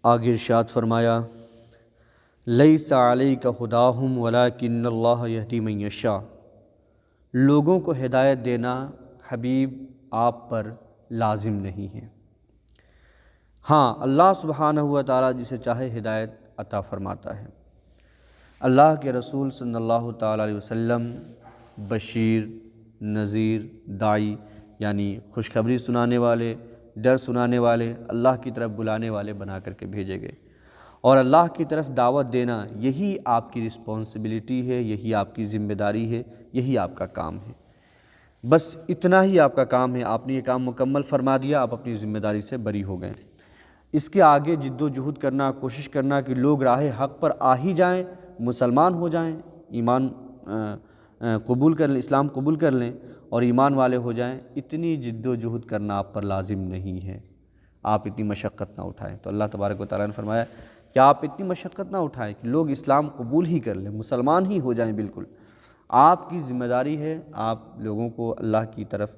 آگے ارشاد فرمایا لیس علیک ھداھم ولکن اللہ یہدی من یشاء، لوگوں کو ہدایت دینا حبیب آپ پر لازم نہیں ہے، ہاں اللہ سبحانہ و تعالیٰ جسے چاہے ہدایت عطا فرماتا ہے۔ اللہ کے رسول صلی اللہ تعالیٰ علیہ وسلم بشیر، نذیر، داعی یعنی خوشخبری سنانے والے، ڈر سنانے والے، اللہ کی طرف بلانے والے بنا کر کے بھیجے گئے، اور اللہ کی طرف دعوت دینا یہی آپ کی رسپانسبلٹی ہے، یہی آپ کی ذمہ داری ہے، یہی آپ کا کام ہے۔ بس اتنا ہی آپ کا کام ہے، آپ نے یہ کام مکمل فرما دیا، آپ اپنی ذمہ داری سے بری ہو گئے۔ اس کے آگے جد و جہد کرنا، کوشش کرنا کہ لوگ راہ حق پر آ ہی جائیں، مسلمان ہو جائیں، ایمان قبول کر لیں، اسلام قبول کر لیں اور ایمان والے ہو جائیں، اتنی جد و جہد کرنا آپ پر لازم نہیں ہے، آپ اتنی مشقت نہ اٹھائیں۔ تو اللہ تبارک و تعالیٰ نے فرمایا کہ آپ اتنی مشقت نہ اٹھائیں کہ لوگ اسلام قبول ہی کر لیں، مسلمان ہی ہو جائیں بالکل۔ آپ کی ذمہ داری ہے آپ لوگوں کو اللہ کی طرف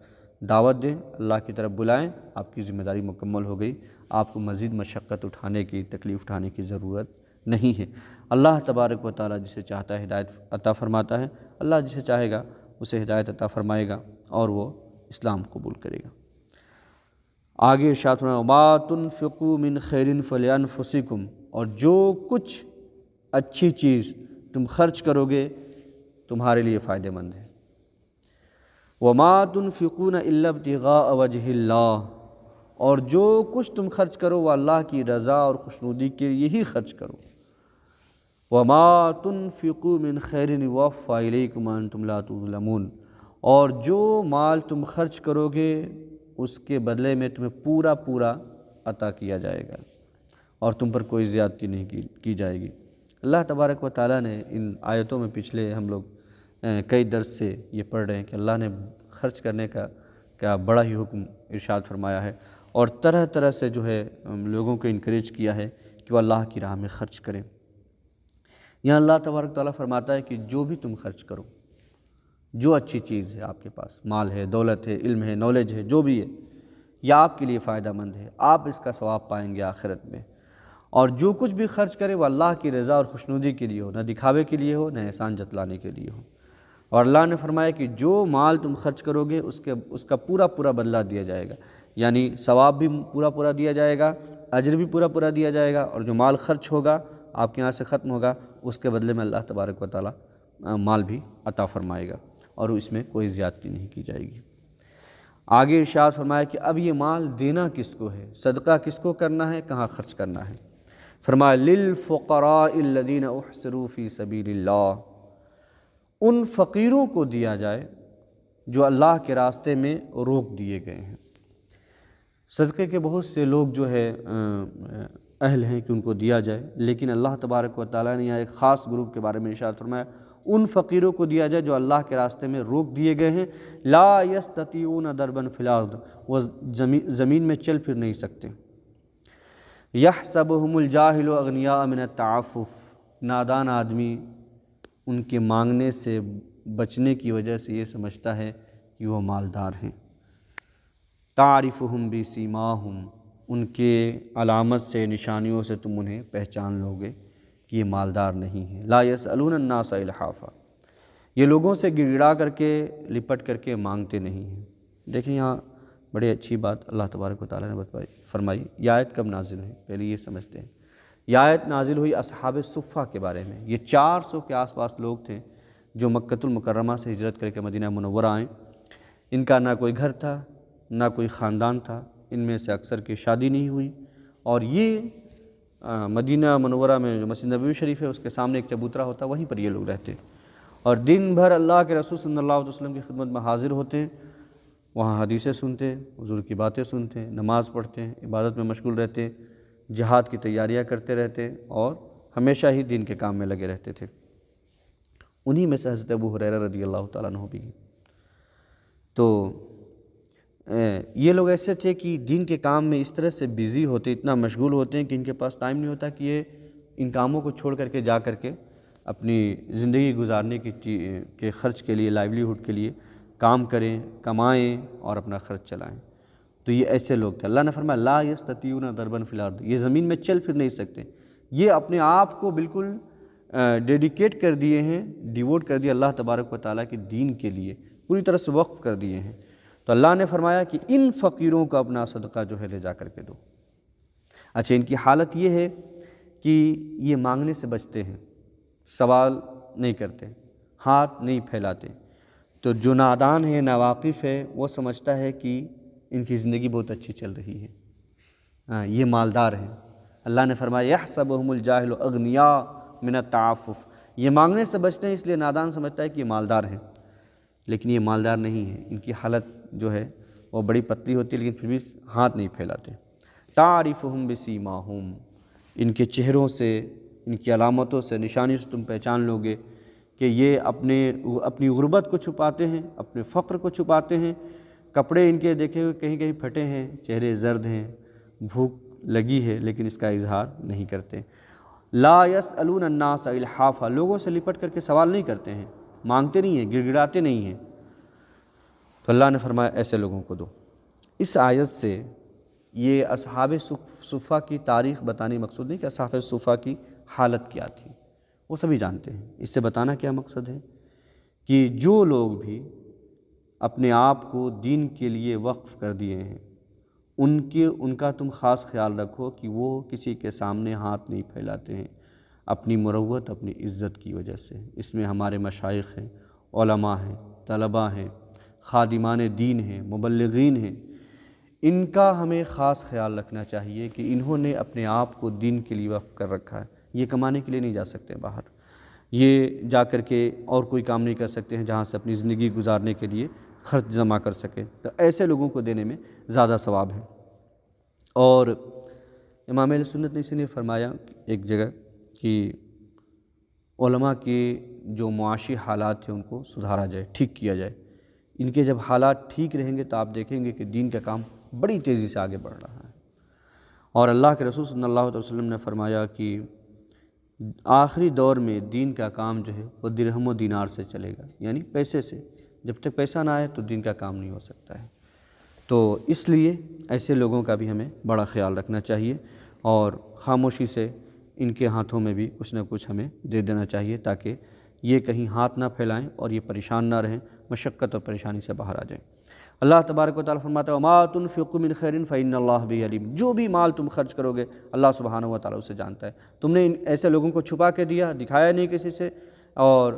دعوت دیں، اللہ کی طرف بلائیں، آپ کی ذمہ داری مکمل ہو گئی، آپ کو مزید مشقت اٹھانے کی، تکلیف اٹھانے کی ضرورت نہیں ہے۔ اللہ تبارک و تعالیٰ جسے چاہتا ہے ہدایت عطا فرماتا ہے، اللہ جسے چاہے گا اسے ہدایت عطا فرمائے گا اور وہ اسلام قبول کرے گا۔ آگے ارشاد فرمایا وَمَا تُنْفِقُوا مِنْ خَيْرٍ فَلِأَنفُسِكُمْ، اور جو کچھ اچھی چیز تم خرچ کرو گے تمہارے لیے فائدہ مند ہے۔ وَمَا تُنْفِقُونَ إِلَّا ابْتِغَاءَ وَجْهِ اللَّهِ، اور جو کچھ تم خرچ کرو وہ اللہ کی رضا اور خوشنودی کے لیے ہی خرچ کرو۔ وَمَا تُنْفِقُوا مِنْ خَيْرٍ يُوَفَّى إِلَيْكُمْ وَأَنْتُمْ لَا تُظْلَمُونَ، اور جو مال تم خرچ کرو گے اس کے بدلے میں تمہیں پورا پورا عطا کیا جائے گا اور تم پر کوئی زیادتی نہیں کی جائے گی۔ اللہ تبارک و تعالیٰ نے ان آیتوں میں پچھلے ہم لوگ کئی درس سے یہ پڑھ رہے ہیں کہ اللہ نے خرچ کرنے کا کیا بڑا ہی حکم ارشاد فرمایا ہے، اور طرح طرح سے جو ہے لوگوں کو انکریج کیا ہے کہ وہ اللہ کی راہ میں خرچ کریں۔ یہاں اللہ تبارک تعالیٰ فرماتا ہے کہ جو بھی تم خرچ کرو، جو اچھی چیز ہے آپ کے پاس، مال ہے، دولت ہے، علم ہے، نالج ہے، جو بھی ہے، یہ آپ کے لیے فائدہ مند ہے، آپ اس کا ثواب پائیں گے آخرت میں۔ اور جو کچھ بھی خرچ کرے وہ اللہ کی رضا اور خوشنودی کے لیے ہو، نہ دکھاوے کے لیے ہو، نہ احسان جتلانے کے لیے ہو۔ اور اللہ نے فرمایا کہ جو مال تم خرچ کرو گے اس کا پورا پورا بدلہ دیا جائے گا، یعنی ثواب بھی پورا پورا دیا جائے گا، اجر بھی پورا پورا دیا جائے گا، اور جو مال خرچ ہوگا آپ کے یہاں سے ختم ہوگا اس کے بدلے میں اللہ تبارک و تعالیٰ مال بھی عطا فرمائے گا اور اس میں کوئی زیادتی نہیں کی جائے گی۔ آگے ارشاد فرمایا کہ اب یہ مال دینا کس کو ہے، صدقہ کس کو کرنا ہے، کہاں خرچ کرنا ہے۔ فرمایا للفقراء الذین احصروا فی سبیل اللہ، ان فقیروں کو دیا جائے جو اللہ کے راستے میں روک دیے گئے ہیں۔ صدقے کے بہت سے لوگ جو ہے اہل ہیں کہ ان کو دیا جائے، لیکن اللہ تبارک و تعالیٰ نے یہاں ایک خاص گروپ کے بارے میں ارشاد فرمایا ان فقیروں کو دیا جائے جو اللہ کے راستے میں روک دیے گئے ہیں۔ لا یستطیعون ضربا فی الارض، وہ زمین میں چل پھر نہیں سکتے۔ یحسبہم الجاہل اغنیاء من التعفف، نادان آدمی ان کے مانگنے سے بچنے کی وجہ سے یہ سمجھتا ہے کہ وہ مالدار ہیں۔ تعرفہم بسیماہم، ان کے علامت سے، نشانیوں سے تم انہیں پہچان لو گے کہ یہ مالدار نہیں ہیں۔ لا یسألون الناس الحافا، یہ لوگوں سے گڑ گڑا کر کے، لپٹ کر کے مانگتے نہیں ہیں۔ دیکھیں یہاں بڑی اچھی بات اللہ تبارک و تعالیٰ نے فرمائی۔ یہ آیت کب نازل ہوئی، پہلے یہ سمجھتے ہیں۔ یہ آیت نازل ہوئی اصحاب صفہ کے بارے میں۔ یہ 400 کے آس پاس لوگ تھے جو مکۃ المکرمہ سے ہجرت کر کے مدینہ منورہ آئیں۔ ان کا نہ کوئی گھر تھا، نہ کوئی خاندان تھا، ان میں سے اکثر کی شادی نہیں ہوئی، اور یہ مدینہ منورہ میں جو مسجد نبوی شریف ہے اس کے سامنے ایک چبوترا ہوتا، وہیں پر یہ لوگ رہتے، اور دن بھر اللہ کے رسول صلی اللہ علیہ وسلم کی خدمت میں حاضر ہوتے، وہاں حدیثیں سنتے، حضور کی باتیں سنتے، نماز پڑھتے، عبادت میں مشغول رہتے، جہاد کی تیاریاں کرتے رہتے، اور ہمیشہ ہی دین کے کام میں لگے رہتے تھے۔ انہی میں سے حضرت ابو ہریرہ رضی اللہ تعالیٰ عنہ بھی ہیں۔ تو یہ لوگ ایسے تھے کہ دین کے کام میں اس طرح سے بیزی ہوتے، اتنا مشغول ہوتے ہیں کہ ان کے پاس ٹائم نہیں ہوتا کہ یہ ان کاموں کو چھوڑ کر کے جا کر کے اپنی زندگی گزارنے کے خرچ کے لیے، لائیولی ہوڈ کے لیے کام کریں، کمائیں اور اپنا خرچ چلائیں۔ تو یہ ایسے لوگ تھے۔ اللہ نے فرمایا لا یستطیعون ضربا فی الارض، یہ زمین میں چل پھر نہیں سکتے، یہ اپنے آپ کو بالکل ڈیڈیکیٹ کر دیے ہیں، ڈیووٹ کر دیا اللہ تبارک و تعالیٰ کے دین کے لیے، پوری طرح سے وقف کر دیے ہیں۔ تو اللہ نے فرمایا کہ ان فقیروں کو اپنا صدقہ جو ہے لے جا کر کے دو۔ اچھا، ان کی حالت یہ ہے کہ یہ مانگنے سے بچتے ہیں، سوال نہیں کرتے، ہاتھ نہیں پھیلاتے۔ تو جو نادان ہے، ناواقف ہے، وہ سمجھتا ہے کہ ان کی زندگی بہت اچھی چل رہی ہے، یہ مالدار ہیں۔ اللہ نے فرمایا یحسبهم الجاہل اغنیاء من التعفف، یہ مانگنے سے بچتے ہیں اس لیے نادان سمجھتا ہے کہ یہ مالدار ہیں، لیکن یہ مالدار نہیں ہے، ان کی حالت جو ہے وہ بڑی پتلی ہوتی ہے لیکن پھر بھی ہاتھ نہیں پھیلاتے۔ تعرفهم بسیماہم، ان کے چہروں سے، ان کی علامتوں سے، نشانیوں سے تم پہچان لو گے کہ یہ اپنی غربت کو چھپاتے ہیں، اپنے فقر کو چھپاتے ہیں۔ کپڑے ان کے دیکھے ہوئے کہیں کہیں پھٹے ہیں، چہرے زرد ہیں، بھوک لگی ہے لیکن اس کا اظہار نہیں کرتے۔ لا یسألون الناس الحافا، لوگوں سے لپٹ کر کے سوال نہیں کرتے ہیں، مانگتے نہیں ہیں، گڑ گڑاتے نہیں ہیں۔ تو اللہ نے فرمایا ایسے لوگوں کو دو۔ اس آیت سے یہ اصحاب صفہ کی تاریخ بتانے مقصود نہیں کہ اصحاب صفہ کی حالت کیا تھی، وہ سبھی جانتے ہیں۔ اس سے بتانا کیا مقصد ہے کہ جو لوگ بھی اپنے آپ کو دین کے لیے وقف کر دیے ہیں، ان کا تم خاص خیال رکھو کہ وہ کسی کے سامنے ہاتھ نہیں پھیلاتے ہیں، اپنی مروت، اپنی عزت کی وجہ سے۔ اس میں ہمارے مشائخ ہیں، علماء ہیں، طلباء ہیں، خادمان دین ہیں، مبلغین ہیں، ان کا ہمیں خاص خیال رکھنا چاہیے کہ انہوں نے اپنے آپ کو دین کے لیے وقف کر رکھا ہے۔ یہ کمانے کے لیے نہیں جا سکتے باہر، یہ جا کر کے اور کوئی کام نہیں کر سکتے ہیں جہاں سے اپنی زندگی گزارنے کے لیے خرچ جمع کر سکیں، تو ایسے لوگوں کو دینے میں زیادہ ثواب ہے۔ اور امام اہل سنت نے اسی لیے فرمایا ایک جگہ کہ علماء کے جو معاشی حالات ہیں ان کو سدھارا جائے، ٹھیک کیا جائے۔ ان کے جب حالات ٹھیک رہیں گے تو آپ دیکھیں گے کہ دین کا کام بڑی تیزی سے آگے بڑھ رہا ہے۔ اور اللہ کے رسول صلی اللہ علیہ وسلم نے فرمایا کہ آخری دور میں دین کا کام جو ہے وہ درہم و دینار سے چلے گا، یعنی پیسے سے۔ جب تک پیسہ نہ آئے تو دین کا کام نہیں ہو سکتا ہے۔ تو اس لیے ایسے لوگوں کا بھی ہمیں بڑا خیال رکھنا چاہیے اور خاموشی سے ان کے ہاتھوں میں بھی کچھ نہ کچھ ہمیں دے دینا چاہیے تاکہ یہ کہیں ہاتھ نہ پھیلائیں اور یہ پریشان نہ رہیں، مشقت اور پریشانی سے باہر آ جائیں۔ اللہ تبارک و تعالیٰ فرماتا ہے وَمَا تُنْفِقُوا مِنْ خَيْرٍ فَإِنَّ اللَّهَ بِهِ عَلِيمٌ، جو بھی مال تم خرچ کرو گے اللہ سبحانہ و تعالیٰ اسے جانتا ہے۔ تم نے ان ایسے لوگوں کو چھپا کے دیا، دکھایا نہیں کسی سے، اور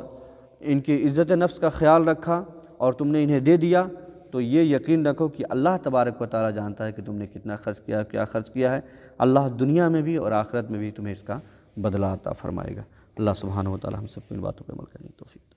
ان کی عزت نفس کا خیال رکھا اور تم نے انہیں دے دیا، تو یہ یقین رکھو کہ اللہ تبارک و تعالیٰ جانتا ہے کہ تم نے کتنا خرچ کیا، کیا خرچ کیا ہے۔ اللہ دنیا میں بھی اور آخرت میں بھی تمہیں اس کا بدلہ عطا فرمائے گا۔ اللہ سبحانہ و تعالیٰ ہم سب کو ان باتوں پہ عمل کرنے کی توفیق۔